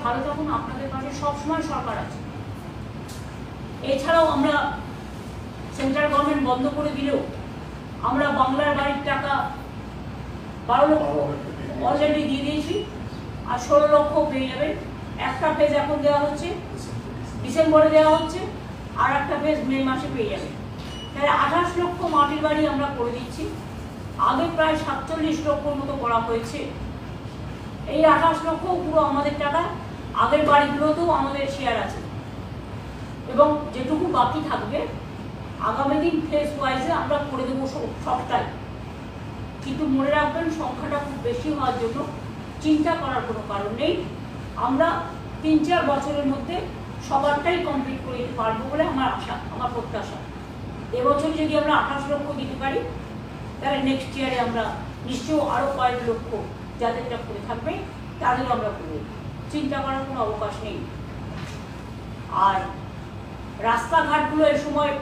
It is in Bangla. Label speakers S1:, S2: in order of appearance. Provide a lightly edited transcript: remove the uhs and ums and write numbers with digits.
S1: ভালো থাকুন, আপনাদের পাশে সবসময় সরকার আছে। এছাড়াও আমরা সেন্ট্রাল গভর্নমেন্ট বন্ধ করে দিলেও আমরা বাংলার বাড়ির টাকা 12 লক্ষ অলরেডি দিয়ে দিয়েছি, আর 16 লক্ষ পেয়ে যাবেন। একটা ফেজ এখন দেওয়া হচ্ছে, ডিসেম্বরে দেওয়া হচ্ছে, আর একটা ফেজ মে মাসে পেয়ে যাবেন। তাহলে 28 লক্ষ মাটির বাড়ি আমরা করে দিচ্ছি। আগে প্রায় 47 লক্ষর মতো করা হয়েছে। এই 28 লক্ষ পুরো আমাদের টাকা, আগের বাড়িগুলোতেও আমাদের শেয়ার আছে, এবং যেটুকু বাকি থাকবে আগামী দিন ফেজ ওয়াইজে আমরা করে দেবো সবটাই। কিন্তু মনে রাখবেন, সংখ্যাটা খুব বেশি হওয়ার জন্য চিন্তা করার কোনো কারণ নেই। আমরা 3-4 বছরের মধ্যে সবারটাই কমপ্লিট করে দিতে পারবো বলে আমার আশা, আমার প্রত্যাশা। এবছর যদি আমরা 28 লক্ষ দিতে পারি, তাহলে নেক্সট ইয়ারে আমরা নিশ্চয়ই আরও কয়েক লক্ষ যাদেরটা করে থাকবে তাদের আমরা করব, চিন্তা করার কোনো অবকাশ নেই। আর রাস্তাঘাটগুলো এ সময়